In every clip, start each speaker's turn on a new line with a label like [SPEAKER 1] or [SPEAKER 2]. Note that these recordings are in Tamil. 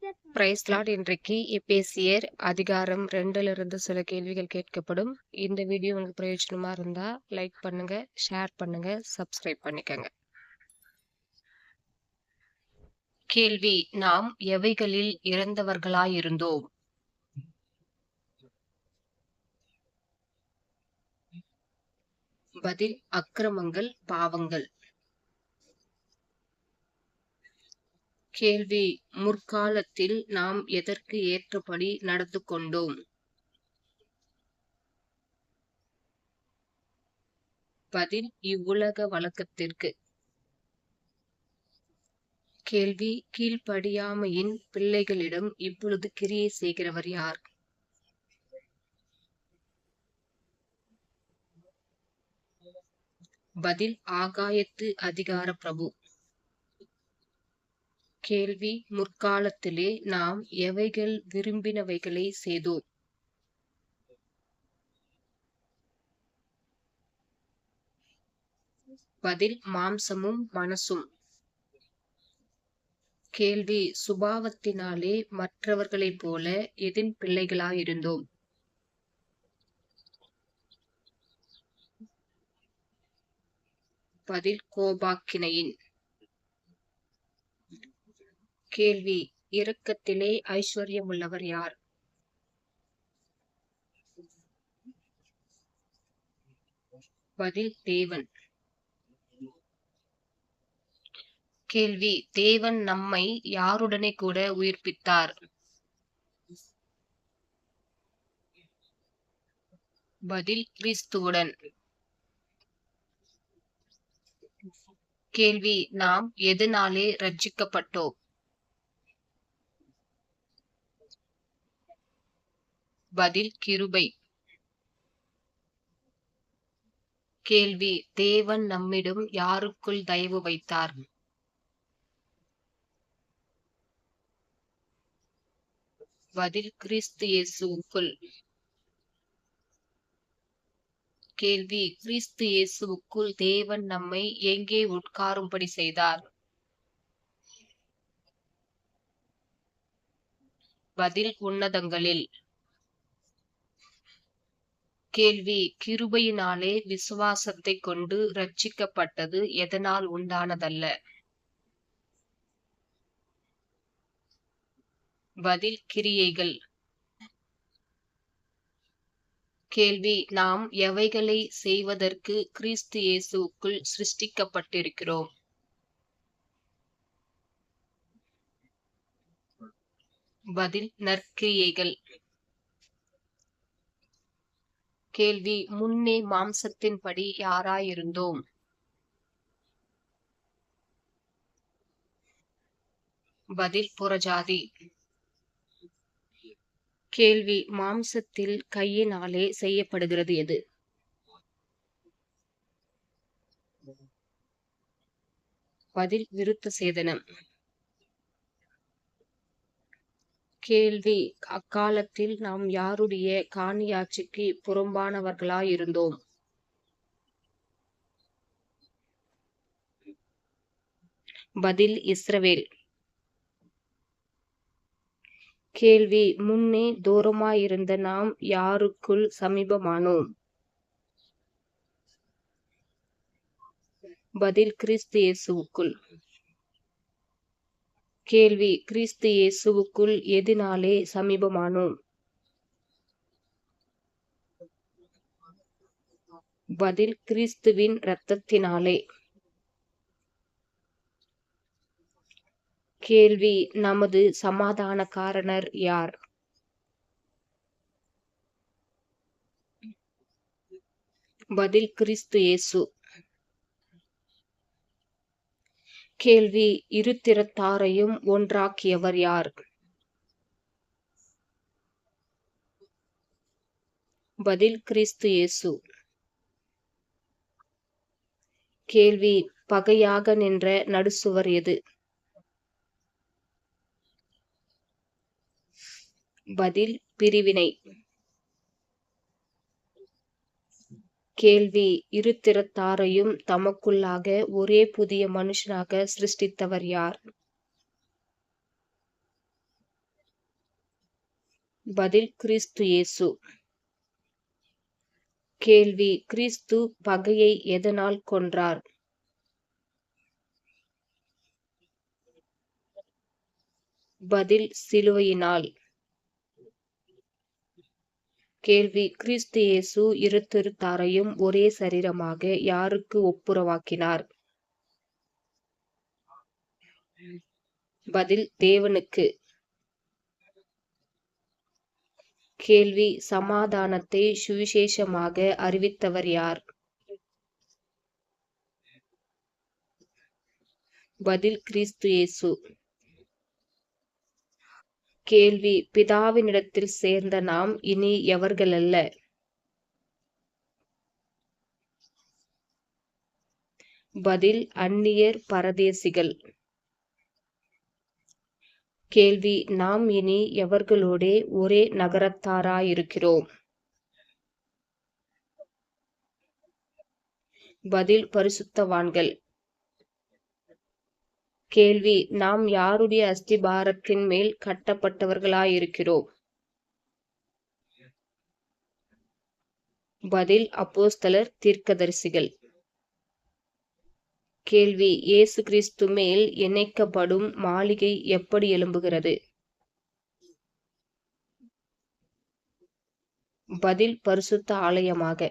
[SPEAKER 1] Price Lord. இன்றைக்கு எபேசியர் அதிகாரம் 2 சில கேள்விகள் கேட்கப்படும். இந்த வீடியோ உங்களுக்கு பிரயோஜனமா இருந்தா லைக் பண்ணுங்க, ஷேர் பண்ணுங்க, சப்ஸ்கிரைப் பண்ணிக்கங்க. கேள்வி: நாம் எவைகளில் இறந்தவர்களாயிருந்தோம்? பதில்: அக்கிரமங்கள், பாவங்கள். கேள்வி: முற்காலத்தில் நாம் எதற்கு ஏற்றபடி நடந்து கொண்டோம்? பதில்: இவ்வுலக வழக்கத்திற்கு. கேள்வி: கீழ்ப்படியாமையின் பிள்ளைகளிடம் இப்பொழுது கிரியை செய்கிறவர் யார்? பதில்: ஆகாயத்து அதிகார பிரபு. கேள்வி: முற்காலத்திலே நாம் எவைகள் விரும்பினவைகளை செய்தோம்? பதில்: மாம்சமும் மனசும். கேள்வி: சுபாவத்தினாலே மற்றவர்களைப் போல எதின் பிள்ளைகளாயிருந்தோம்? பதில்: கோபாக்கினையின். கேள்வி: இரக்கத்திலே ஐஸ்வர்யமுள்ளவர் யார்? பதில்: தேவன். கேள்வி: தேவன் நம்மை யாருடனே கூட உயிர்ப்பித்தார்? பதில்: கிறிஸ்துவுடன். கேள்வி: நாம் எதனாலே ரட்சிக்கப்பட்டோம்? பதில்: கிருபை. கேள்வி: தேவன் நம்மிடம் யாருக்குள் தயவு வைத்தார்? பதில்: கிறிஸ்து இயேசுவுக்குள். கேள்வி: கிறிஸ்து இயேசுவுக்குள் தேவன் நம்மை எங்கே உட்காரும்படி செய்தார்? பதில்: உன்னதங்களில். கேள்வி: கிருபையினாலே விசுவாசத்தை கொண்டு ரட்சிக்கப்பட்டது எதனால் உண்டானதல்ல? பதில்: கிரியைகள். கேள்வி: நாம் எவைகளை செய்வதற்கு கிறிஸ்து இயேசுவுக்குள் சிருஷ்டிக்கப்பட்டிருக்கிறோம்? பதில்: நற்கிரியைகள். கேள்வி: முன்னே மாம்சத்தின்படி யாராயிருந்தோம்? பதில்: புறஜாதி. கேள்வி: மாம்சத்தில் கையினாலே செய்யப்படுகிறது எது? பதில்: விருத்த சேதனம். கேள்வி: அக்காலத்தில் நாம் யாருடைய காணியாட்சிக்கு புறம்பானவர்களாயிருந்தோம்? பதில்: இஸ்ரவேல். கேள்வி: முன்னே தூரமாயிருந்த நாம் யாருக்குள் சமீபமானோம்? பதில்: கிறிஸ்து இயேசுவுக்குள். கேள்வி: கிறிஸ்து இயேசுவுக்குள் எதினாலே சமீபமானோம்? பதில்: கிறிஸ்துவின் இரத்தத்தினாலே. கேள்வி: நமது சமாதானக்காரனர் யார்? பதில்: கிறிஸ்து இயேசு. கேள்வி: இரு திறத்தாரையும் ஒன்றாக்கியவர் யார்? பதில்: கிறிஸ்து இயேசு. கேள்வி: பகையாக நின்ற நடுசுவர் எது? பதில்: பிரிவினை. கேள்வி: இரு திறத்தாரையும் தமக்குள்ளாக ஒரே புதிய மனுஷனாக சிருஷ்டித்தவர் யார்? பதில் கிறிஸ்து இயேசு. கேள்வி: கிறிஸ்து பகையை எதனால் கொன்றார்? பதில் சிலுவையினால். கேள்வி: கிறிஸ்து இயேசு இருதிருத்தாரையும் ஒரே சரீரமாக யாருக்கு ஒப்புரவாக்கினார்? பதில் தேவனுக்கு. கேள்வி: சமாதானத்தை சுவிசேஷமாக அறிவித்தவர் யார்? பதில் கிறிஸ்து இயேசு. கேள்வி: பிதாவினிடத்தில் சேர்ந்த நாம் இனி எவர்களல்ல? பதில் அந்நியர், பரதேசிகள். கேள்வி: நாம் இனி எவர்களோடே ஒரே நகரத்தாராயிருக்கிறோம்? பதில் பரிசுத்தவான்கள். கேள்வி: நாம் யாருடைய அஸ்திபாரத்தின் மேல் கட்டப்பட்டவர்களாயிருக்கிறோம்? பதில் அப்போஸ்தலர், தீர்க்கதரிசிகள். கேள்வி: இயேசு கிறிஸ்து மேல் இணைக்கப்படும் மாளிகை எப்படி எழும்புகிறது? பதில் பரிசுத்த ஆலயமாக.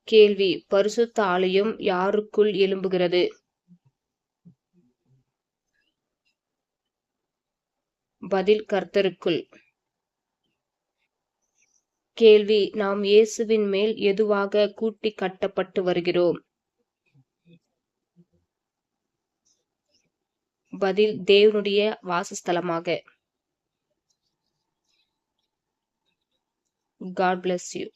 [SPEAKER 1] கேள்வி: பரிசுத்த ஆலயம் யாருக்குள் எழும்புகிறது? பதில் கர்த்தருக்குள். கேள்வி: நாம் இயேசுவின் மேல் எதுவாக கூட்டி கட்டப்பட்டு வருகிறோம்? பதில் தேவனுடைய வாசஸ்தலமாக. God bless you.